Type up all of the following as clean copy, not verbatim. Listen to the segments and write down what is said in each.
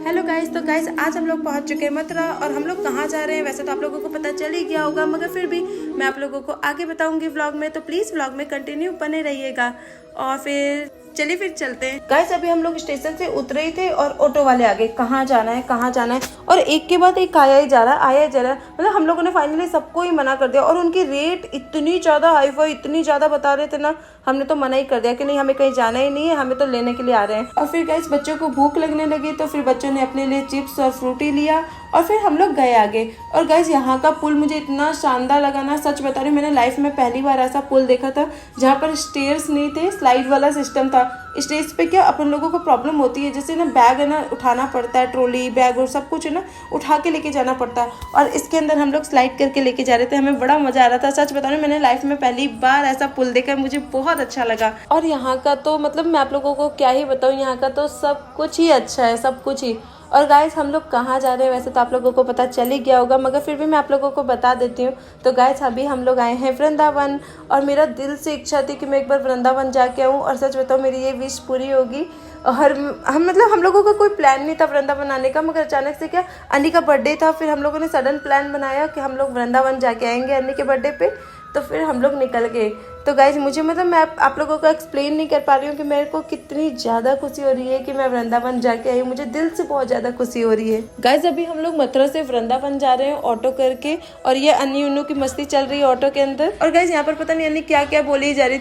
Hello guys, तो guys आज हम लोग पहुंच चुके हैं मथुरा। और हम लोग कहाँ जा रहे हैं वैसे तो आप लोगों को पता चल ही गया होगा, मगर फिर भी मैं आप लोगों को आगे बताऊंगी व्लॉग में, तो प्लीज़ व्लॉग में कंटिन्यू बने रहिएगा। और फिर चलिए फिर चलते हैं। गाइस अभी हम लोग स्टेशन से उतरे ही थे और ऑटो वाले आगे कहाँ जाना है कहाँ जाना है, और एक के बाद एक आया ही जा रहा। मतलब हम लोगों ने फाइनली सबको ही मना कर दिया। और उनकी रेट इतनी ज़्यादा हाई फाई, इतनी ज़्यादा बता रहे थे ना, हमने तो मना ही कर दिया कि नहीं, हमें कहीं जाना ही नहीं है, हमें तो लेने के लिए आ रहे हैं। और फिर गाइस बच्चों को भूख लगने लगी, तो फिर बच्चों ने अपने लिए चिप्स और फ्रूटी लिया और फिर हम लोग गए आगे। और गाइस यहाँ का पुल मुझे इतना शानदार लगा ना, सच बता रही हूँ, मैंने लाइफ में पहली बार ऐसा पुल देखा था जहाँ पर स्टेयर्स नहीं थे, स्लाइड वाला सिस्टम था। स्टेज पे क्या अपन लोगों को प्रॉब्लम होती है, जैसे ना बैग है ना उठाना पड़ता है, ट्रॉली बैग और सब कुछ है ना उठा के लेके जाना पड़ता है, और इसके अंदर हम लोग स्लाइड करके लेके जा रहे थे। हमें बड़ा मजा आ रहा था, सच बता रही हूँ, मैंने लाइफ में पहली बार ऐसा पुल देखा, मुझे बहुत अच्छा लगा। और यहाँ का तो मतलब मैं आप लोगों को क्या ही बताऊँ, यहाँ का तो सब कुछ ही अच्छा है, सब कुछ ही। और गाइस हम लोग कहाँ जा रहे हैं वैसे तो आप लोगों को पता चल ही गया होगा, मगर फिर भी मैं आप लोगों को बता देती हूँ। तो गाइस अभी हम लोग आए हैं वृंदावन, और मेरा दिल से इच्छा थी कि मैं एक बार वृंदावन जाके आऊँ, और सच बताऊँ मेरी ये विश पूरी होगी। और हम लोगों का कोई प्लान नहीं था वृंदावन आने का, मगर अचानक से क्या अन्नी का बर्थडे था, फिर हम लोगों ने सडन प्लान बनाया कि हम लोग वृंदावन जाके आएंगे अन्नी के बर्थडे पे, तो फिर हम लोग निकल गए। तो गाइज मुझे मतलब मैं आप लोगों को एक्सप्लेन नहीं कर पा रही हूँ कि मेरे को कितनी ज़्यादा खुशी हो रही है कि मैं वृंदावन जाके आई हूँ, मुझे दिल से बहुत ज़्यादा खुशी हो रही है। गाइज अभी हम लोग मथुरा से वृंदावन जा रहे हैं ऑटो करके, और ये अन्नी उन्नू की मस्ती चल रही है ऑटो के अंदर। और गाइज यहाँ पर पता नहीं अन्नी क्या क्या बोली जा रही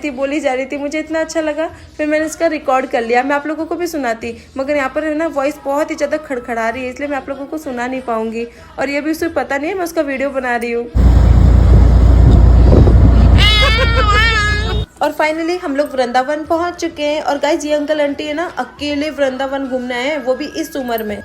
थी, मुझे इतना अच्छा लगा, फिर मैंने इसका रिकॉर्ड कर लिया, मैं आप लोगों को भी सुनाती, मगर यहाँ पर है ना वॉइस बहुत ही ज़्यादा खड़खड़ा रही है, इसलिए मैं आप लोगों को सुना नहीं पाऊंगी। और ये भी उसे पता नहीं है मैं उसका वीडियो बना रही हूँ। और फाइनली हम लोग वृंदावन पहुंच चुके हैं। और गाइज ये अंकल आंटी है ना अकेले वृंदावन घूमने आए हैं, वो भी इस उम्र में।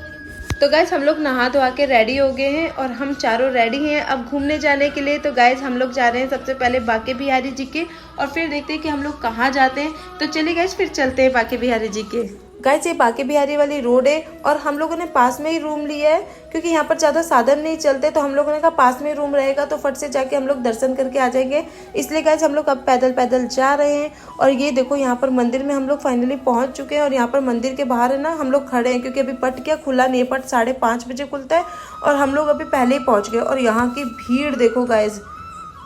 तो गाइज हम लोग नहा धोआ के रेडी हो गए हैं, और हम चारों रेडी हैं अब घूमने जाने के लिए। तो गाइज हम लोग जा रहे हैं सबसे पहले बांके बिहारी जी के, और फिर देखते हैं कि हम लोग कहाँ जाते हैं। तो चलिए गाइज फिर चलते हैं बांके बिहारी जी के। गाइज ये बांके बिहारी वाली रोड है, और हम लोगों ने पास में ही रूम लिया है, क्योंकि यहाँ पर ज़्यादा साधन नहीं चलते, तो हम लोगों ने कहा पास में रूम रहेगा तो फट से जाके हम लोग दर्शन करके आ जाएंगे। इसलिए गाइज हम लोग अब पैदल पैदल जा रहे हैं। और ये देखो यहाँ पर मंदिर में हम लोग फाइनली पहुँच चुके हैं, और यहाँ पर मंदिर के बाहर है ना हम लोग खड़े हैं, क्योंकि अभी पट क्या खुला नहीं है, पट 5:30 बजे खुलता है, और हम लोग अभी पहले ही पहुँच गए। और यहाँ की भीड़ देखो गाइज,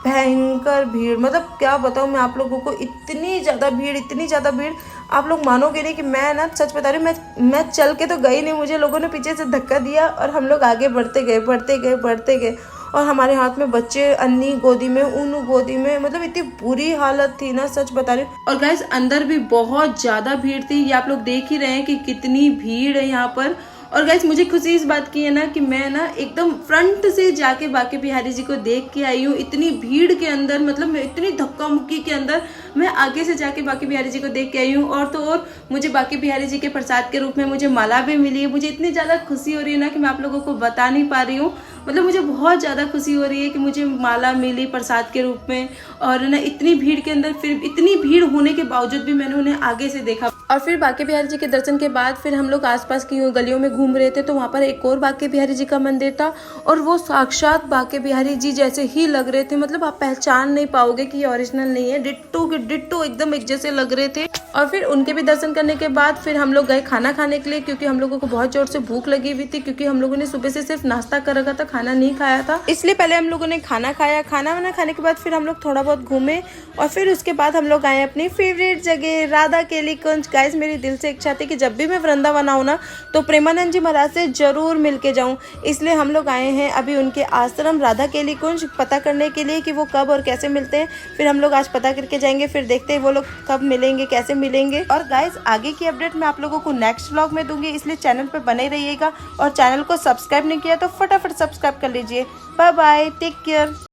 भयंकर भीड़, मतलब क्या बताऊँ मैं आप लोगों को, इतनी ज़्यादा भीड़ आप लोग मानोगे नहीं कि मैं ना सच बता रही हूँ, मैं चल के तो गई नहीं, मुझे लोगों ने पीछे से धक्का दिया, और हम लोग आगे बढ़ते गए। और हमारे हाथ में बच्चे, अन्नी गोदी में, उन्नू गोदी में, मतलब इतनी बुरी हालत थी ना, सच बता रही हूँ। और गाइस अंदर भी बहुत ज़्यादा भीड़ थी, ये आप लोग देख ही रहे हैं कि कितनी भीड़ है यहाँ पर। और गाइस मुझे खुशी इस बात की है ना कि मैं ना एकदम फ्रंट से जाके बांके बिहारी जी को देख के आई हूँ, इतनी भीड़ के अंदर, मतलब मैं इतनी धक्का मुक्की के अंदर मैं आगे से जाके बांके बिहारी जी को देख के आई हूँ। और तो और मुझे बांके बिहारी जी के प्रसाद के रूप में मुझे माला भी मिली है। मुझे इतनी ज़्यादा खुशी हो रही है ना कि मैं आप लोगों को बता नहीं पा रही हूँ, मतलब मुझे बहुत ज़्यादा खुशी हो रही है कि मुझे माला मिली प्रसाद के रूप में। और ना इतनी भीड़ के अंदर, फिर इतनी भीड़ होने के बावजूद भी मैंने उन्हें आगे से देखा। और फिर बांके बिहारी जी के दर्शन के बाद फिर हम लोग आसपास की गलियों में घूम रहे थे, तो वहाँ पर एक और बांके बिहारी जी का मंदिर था, और वो साक्षात बांके बिहारी जी जैसे ही लग रहे थे, मतलब आप पहचान नहीं पाओगे कि ये ओरिजिनल नहीं है, डिट्टो के डिट्टो एकदम एक जैसे लग रहे थे। और फिर उनके भी दर्शन करने के बाद फिर हम लोग गए खाना खाने के लिए, क्योंकि हम लोगों को बहुत जोर से भूख लगी हुई थी, क्योंकि हम लोगों ने सुबह से सिर्फ नाश्ता कर रखा था, खाना नहीं खाया था, इसलिए पहले हम लोगों ने खाना खाया। खाना वाना खाने के बाद फिर हम लोग थोड़ा बहुत घूमे, और फिर उसके बाद हम लोग आए अपनी फेवरेट जगह राधा केली कुंज। गाइस मेरी दिल से इच्छा थी कि जब भी मैं वृंदावन आऊँ ना तो प्रेमानंद जी महाराज से जरूर मिल के जाऊँ, इसलिए हम लोग आए हैं अभी उनके आश्रम राधा केली कुंज पता करने के लिए कि वो कब और कैसे मिलते हैं। फिर हम लोग आज पता करके जाएंगे, फिर देखते हैं वो लोग कब मिलेंगे, कैसे मिलेंगे। और गाइस आगे की अपडेट मैं आप लोगों को नेक्स्ट व्लॉग में दूंगी, इसलिए चैनल पे बने रहिएगा। और चैनल को सब्सक्राइब नहीं किया तो फटाफट सब्सक्राइब कर लीजिए। Bye bye, take care.